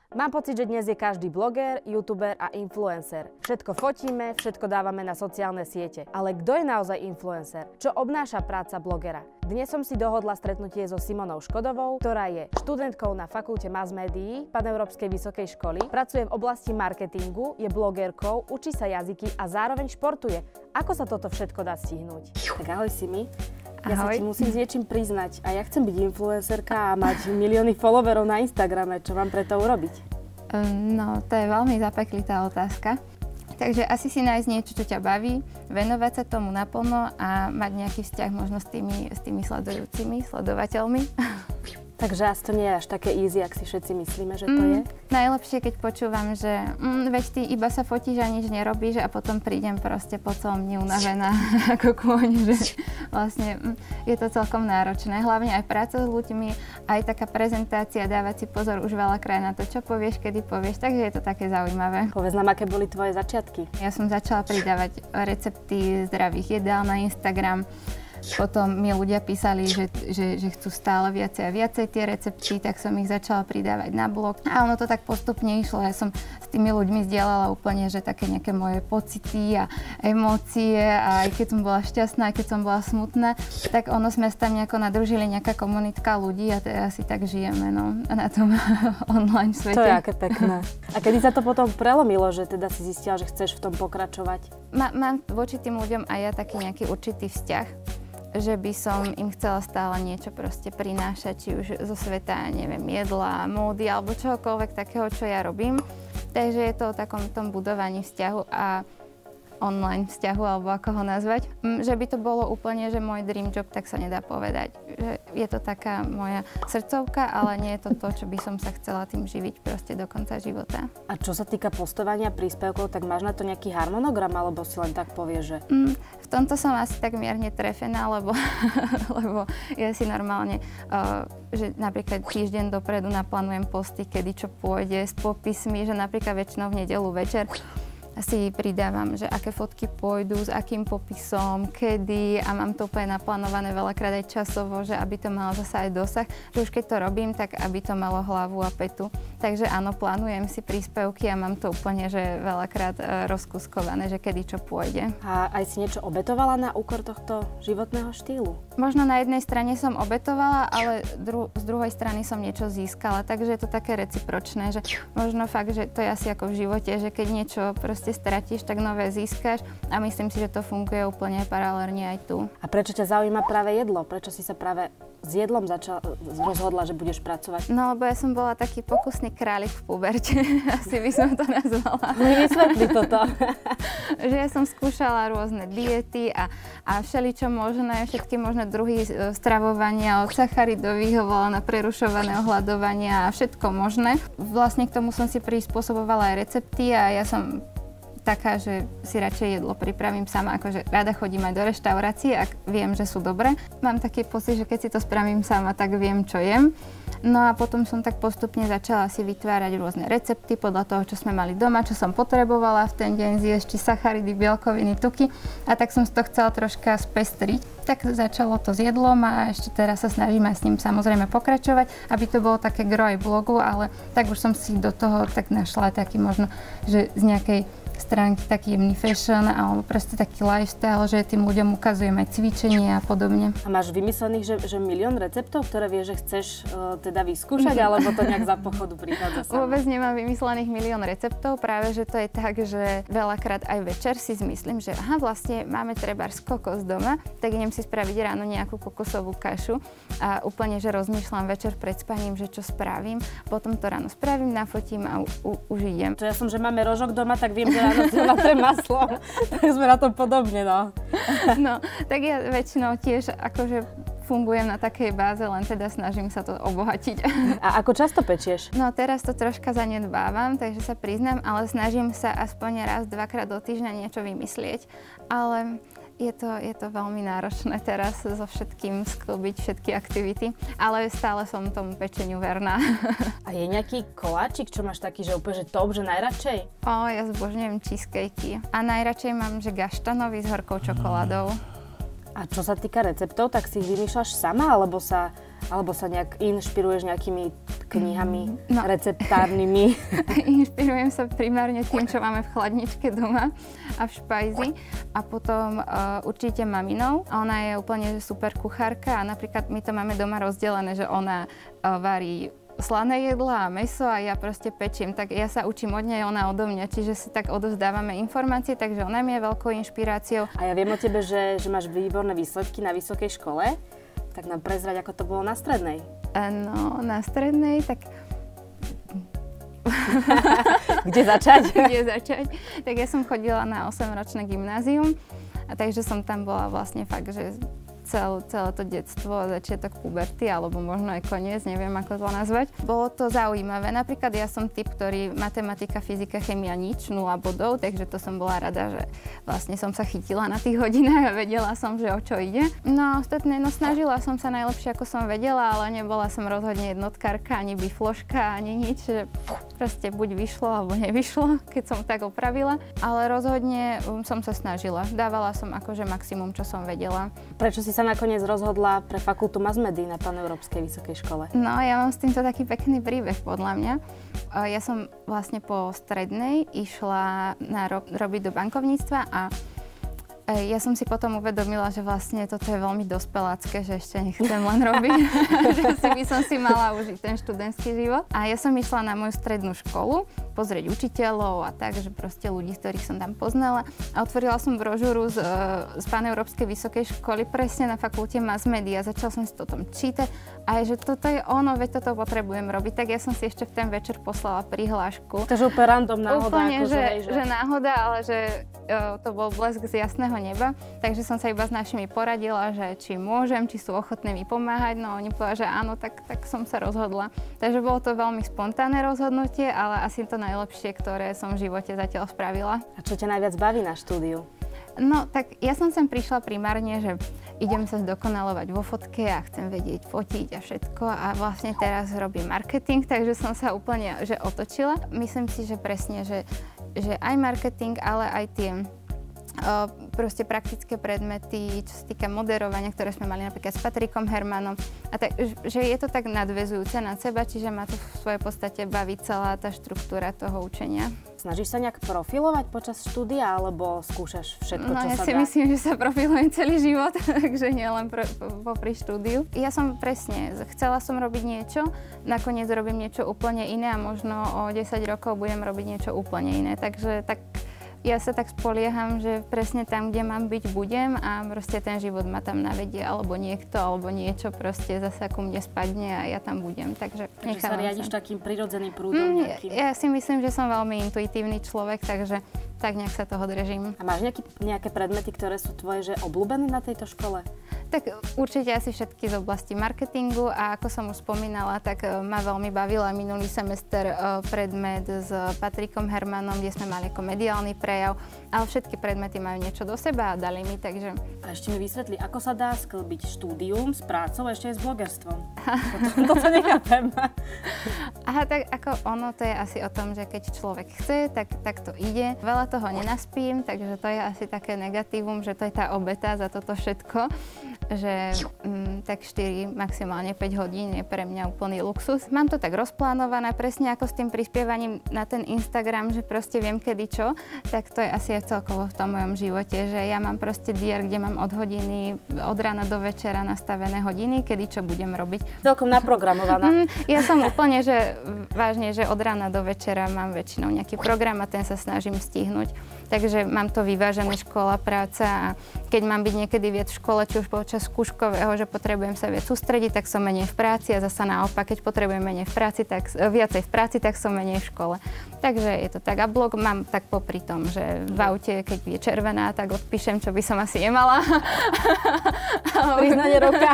Mám pocit, že dnes je každý bloger, youtuber a influencer. Všetko fotíme, všetko dávame na sociálne siete. Ale kto je naozaj influencer? Čo obnáša práca blogera? Dnes som si dohodla stretnutie so Simonou Škodovou, ktorá je študentkou na fakulte mass médií Paneurópskej vysokej školy, pracuje v oblasti marketingu, je blogerkou, učí sa jazyky a zároveň športuje. Ako sa toto všetko dá stihnúť? Tak ahoj Simi. Ja sa ti musím s niečím priznať. A ja chcem byť influencerka a mať milióny followerov na Instagrame. Čo mám pre to urobiť? No, to je veľmi zapeklitá otázka. Takže asi si nájsť niečo, čo ťa baví, venovať sa tomu naplno a mať nejaký vzťah možno s tými sledujúcimi, sledovateľmi. Takže asi to nie je až také easy, ak si všetci myslíme, že to je? Najlepšie, keď počúvam, že veď ty iba sa fotíš a nič nerobíš a potom prídem proste po celom dni unavená ako kôň, že vlastne je to celkom náročné. Hlavne aj práca s ľuďmi, aj taká prezentácia, dávať si pozor už veľakrát na to, čo povieš, kedy povieš, takže je to také zaujímavé. Povedz nám, aké boli tvoje začiatky? Ja som začala pridávať recepty zdravých jedál na Instagram. Potom mi ľudia písali, že chcú stále viacej a viacej tie recepty, tak som ich začala pridávať na blog. A ono to tak postupne išlo. Ja som s tými ľuďmi zdieľala úplne, že také nejaké moje pocity a emócie. A aj keď som bola šťastná, aj keď som bola smutná, tak ono sme sa tam nejako nadružili, nejaká komunitka ľudí a teraz si tak žijeme na tom online svete. To je aké pekné. A kedy sa to potom prelomilo, že teda si zistila, že chceš v tom pokračovať? Mám voči tým ľuďom aj ja taký nejaký určitý vzťah, že by som im chcela stále niečo proste prinášať, či už zo sveta, neviem, jedla, módy alebo čohokoľvek takého, čo ja robím. Takže je to o takom tom budovaní vzťahu a online vzťahu, alebo ako ho nazvať. Že by to bolo úplne, že môj dream job, tak sa nedá povedať. Že je to taká moja srdcovka, ale nie je to to, čo by som sa chcela tým živiť proste do konca života. A čo sa týka postovania príspevkov, tak máš na to nejaký harmonogram, alebo si len tak povieš, že... V tomto som asi tak mierne trefená, lebo ja si normálne, že napríklad týždeň dopredu naplánujem posty, kedy čo pôjde, s popismi, že napríklad väčšinou v nedeľu večer si pridávam, že aké fotky pôjdu, s akým popisom, kedy a mám to úplne naplánované veľakrát aj časovo, že aby to malo zasa aj dosah, že už keď to robím, tak aby to malo hlavu a petu. Takže áno, plánujem si príspevky a mám to úplne, že veľakrát rozkuskované, že kedy čo pôjde. A aj si niečo obetovala na úkor tohto životného štýlu? Možno na jednej strane som obetovala, ale z druhej strany som niečo získala, takže je to také recipročné, že možno fakt, že to je asi ako v živote, že keď niečo proste stratíš, tak nové získaš a myslím si, že to funguje úplne paralelne aj tu. A prečo ťa zaujíma práve jedlo? Prečo si sa práve s jedlom rozhodla, že budeš pracovať? No, lebo ja som bola taký pokusný králik v puberte, asi by som to nazvala. Vysvetli toto. Že ja som skúšala rôzne diety a všeličo možné, všetky možné druhy stravovania, od sacharidových, na prerušovaného hľadovania a všetko možné. Vlastne k tomu som si prispôsobovala aj recepty a ja som taká, že si radšej jedlo pripravím sama, akože rada chodím aj do reštaurácie, ak viem, že sú dobré. Mám taký pocit, že keď si to spravím sama, tak viem, čo jem. No a potom som tak postupne začala si vytvárať rôzne recepty podľa toho, čo sme mali doma, čo som potrebovala v ten deň zjesť, či sacharidy, bielkoviny, tuky. A tak som si to chcela troška spestriť. Tak začalo to s jedlom a ešte teraz sa snažím aj s ním samozrejme pokračovať, aby to bolo také gro aj blogu, ale tak už som si do toho tak našla taký možno, že z nejakej stránky taký jemný fashion alebo proste taký lifestyle, že tým ľuďom ukazujem aj cvičenie a podobne. A máš vymyslených, že milión receptov, ktoré vieš, že chceš teda vyskúšať, alebo to nejak za pochodu prichádza sama? Vôbec nemám vymyslených milión receptov, práve že to je tak, že veľakrát aj večer si zmyslím, že aha, vlastne máme trebárs kokos doma, tak idem si spraviť ráno nejakú kokosovú kašu a úplne, že rozmýšľam večer pred spaním, že čo spravím, potom to ráno spravím, nafotím a už idem. To ja som, že máme rožok doma, tak viem, že ráno si natrem maslom, tak sme na tom podobne, no. No, tak ja väčšinou tiež akože fungujem na takej báze, len teda snažím sa to obohatiť. A ako často pečieš? No teraz to troška zanedbávam, takže sa priznám, ale snažím sa aspoň raz, dvakrát do týždňa niečo vymyslieť, ale je to veľmi náročné teraz so všetkým sklbiť všetky aktivity, ale stále som tomu pečeniu verná. A je nejaký koláčik, čo máš taký, že úplne že top, že najradšej? Ja zbožňujem cheesecakey. A najradšej mám, že gaštanový s horkou čokoládou. A čo sa týka receptov, tak si ich vymýšľaš sama, alebo sa Alebo sa nejak inšpiruješ nejakými knihami receptárnymi? Inšpirujem sa primárne tým, čo máme v chladničke doma a v špajzi. A potom určite maminou. Ona je úplne super kuchárka a napríklad my to máme doma rozdelené, že ona varí slané jedlá a mäso a ja proste pečím. Tak ja sa učím od nej, ona odo mňa, čiže si tak odovzdávame informácie, takže ona mi je veľkou inšpiráciou. A ja viem o tebe, že máš výborné výsledky na vysokej škole. Tak nám prezrať, ako to bolo na strednej. No, na strednej, tak... Kde začať? Kde začať? Tak ja som chodila na 8-ročné gymnázium, a takže som tam bola vlastne fakt, že celé to detstvo, začiatok puberty, alebo možno aj koniec, neviem ako to nazvať. Bolo to zaujímavé. Napríklad ja som typ, ktorý matematika, fyzika, chémia nič, 0 bodov, takže to som bola rada, že vlastne som sa chytila na tých hodinách a vedela som, že o čo ide. No ostatné, snažila som sa najlepšie, ako som vedela, ale nebola som rozhodne jednotkárka, ani bifloška, ani nič, že proste buď vyšlo, alebo nevyšlo, keď som tak opravila. Ale rozhodne som sa snažila. Dávala som akože maximum, čo som vedela. Prečo si sa nakoniec rozhodla pre fakultu Mass Médií na Paneurópskej vysokej škole? No, ja mám s týmto taký pekný príbeh, podľa mňa. Ja som vlastne po strednej išla robiť do bankovníctva a ja som si potom uvedomila, že vlastne toto je veľmi dospelácké, že ešte nechcem len robiť, že by som si mala užiť ten študentský život. A ja som išla na moju strednú školu, pozrieť učiteľov a tak, že proste ľudí, ktorých som tam poznala. A otvorila som brožúru z Paneurópskej vysokej školy presne na fakulte Mass Médií a začala som si to tam čítať. A že toto je ono, veď toto potrebujem robiť. Tak ja som si ešte v ten večer poslala prihlášku. Takže úplne random náhoda. Úplne, že náhoda, ale že to bol blesk z jasného neba. Takže som sa iba s našimi poradila, že či môžem, či sú ochotní mi pomáhať. No oni povedali, že áno, tak som sa rozhodla. Takže bolo to veľmi spontánne rozhodnutie, ale asi to najlepšie, ktoré som v živote zatiaľ spravila. A čo ťa najviac baví na štúdiu? No, tak ja som sem prišla primárne, že idem sa zdokonalovať vo fotke a chcem vedieť fotiť a všetko a vlastne teraz robím marketing, takže som sa úplne otočila. Myslím si, že presne, že aj marketing, ale aj tie proste praktické predmety, čo sa týka moderovania, ktoré sme mali napríklad s Patrikom Hermanom. A tak, že je to tak nadväzujúce na seba, čiže ma to v svojej podstate baví celá tá štruktúra toho učenia. Snažíš sa nejak profilovať počas štúdia, alebo skúšaš všetko, čo sa dá? No ja si myslím, že sa profilujem celý život, takže nie len popri štúdiu. Ja som presne, chcela som robiť niečo, nakoniec robím niečo úplne iné a možno o 10 rokov budem robiť niečo úplne iné. Takže tak ja sa tak spolieham, že presne tam, kde mám byť, budem a proste ten život ma tam navedie, alebo niekto, alebo niečo proste zase ku mne spadne a ja tam budem. Takže sa riadiš takým prirodzeným prúdom nejakým? Ja si myslím, že som veľmi intuitívny človek, takže tak nejak sa toho držím. A máš nejaké predmety, ktoré sú tvoje obľúbené na tejto škole? Tak určite asi všetky z oblasti marketingu a ako som už spomínala, tak ma veľmi bavila minulý semester predmet s Patrikom Hermanom, kde sme mali ako mediálny prejav, ale všetky predmety majú niečo do seba a dali mi, takže... A ešte mi vysvetli, ako sa dá sklbiť štúdium s prácou a ešte aj s blogerstvom? Toto nechápem. Aha, tak ako ono to je asi o tom, že keď človek chce, tak to ide. Veľa toho nenaspím, takže to je asi také negatívum, že to je tá obeta za toto všetko. Že tak 4, maximálne 5 hodín je pre mňa úplný luxus. Mám to tak rozplánované, presne ako s tým prispievaním na ten Instagram, že proste viem kedy čo, tak to je asi aj celkovo v tom mojom živote, že ja mám proste diár, kde mám od rána do večera nastavené hodiny, kedy čo budem robiť. Celkom naprogramovaná. Ja som úplne, že vážne, že od rána do večera mám väčšinou nejaký program a ten sa snažím stihnúť. Takže mám to vyvážené škola, práca a keď mám byť niekedy viac v škole, či už počas skúškového, že potrebujem sa viac sústrediť, tak som menej v práci a zasa naopak, keď potrebujem menej v práci, tak viacej v práci, tak som menej v škole. Takže je to tak. A blog mám tak popri tom, že v aute, keď je červená, tak odpíšem, čo by som asi nemala. Priznanie roka.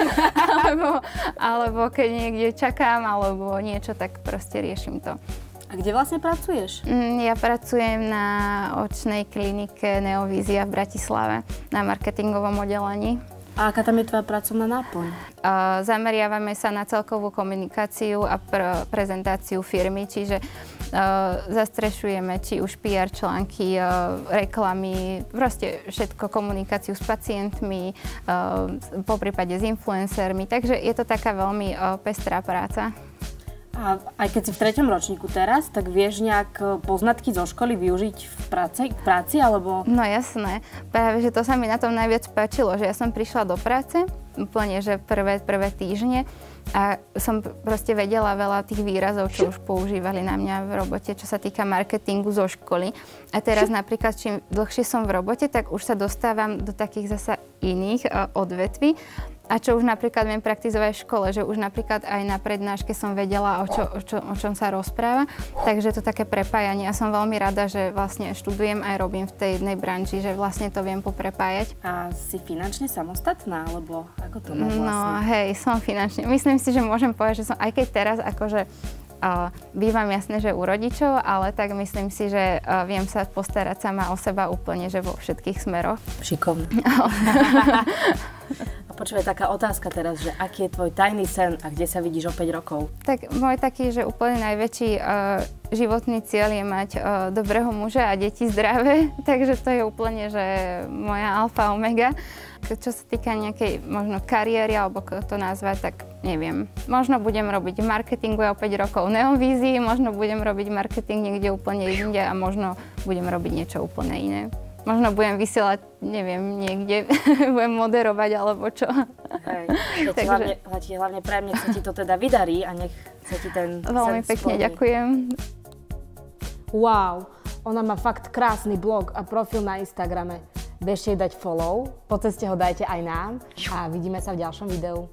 alebo keď niekde čakám, alebo niečo, tak proste riešim to. A kde vlastne pracuješ? Ja pracujem na očnej klinike Neovízia v Bratislave na marketingovom oddelení. A aká tam je tvoja pracovná náplň? Zameriavame sa na celkovú komunikáciu a prezentáciu firmy, čiže zastrešujeme či už PR články, reklamy, proste všetko, komunikáciu s pacientmi, po prípade s influencermi, takže je to taká veľmi pestrá práca. A aj keď si v 3. ročníku teraz, tak vieš nejak poznatky zo školy využiť v práci, alebo... No jasné, práve že to sa mi na tom najviac páčilo, že ja som prišla do práce, úplne, že prvé týždne a som proste vedela veľa tých výrazov, čo už používali na mňa v robote, čo sa týka marketingu zo školy. A teraz napríklad, čím dlhšie som v robote, tak už sa dostávam do takých zasa iných odvetví. A čo už napríklad viem praktizovať v škole, že už napríklad aj na prednáške som vedela, o čom sa rozpráva. Takže to také prepájanie. A som veľmi rada, že vlastne študujem aj robím v tej jednej branži, že vlastne to viem poprepájať. A si finančne samostatná, alebo ako to máš vlastne? No hej, som finančne. Myslím si, že môžem povedať, že som, aj keď teraz akože bývam jasne, že u rodičov, ale tak myslím si, že viem sa postarať sama o seba úplne, že vo všetkých smeroch. Šikovne. Počúvaj, taká otázka teraz, že aký je tvoj tajný sen a kde sa vidíš o 5 rokov? Tak môj taký, že úplne najväčší životný cieľ je mať dobrého muža a deti zdravé, takže to je úplne, že moja alfa omega. Čo sa týka nejakej možno kariéry, alebo ako to nazvať, tak neviem. Možno budem robiť marketingu o 5 rokov Neovízii, možno budem robiť marketing niekde úplne inde a možno budem robiť niečo úplne iné. Možno budem vysielať, neviem, niekde, budem moderovať, alebo čo. Hej, hlavne prajem, nech sa ti to teda vydarí a nech sa ti ten sen veľmi pekne splní. Ďakujem. Wow, ona má fakt krásny blog a profil na Instagrame. Bežte jej dať follow, po ceste ho dajte aj nám a vidíme sa v ďalšom videu.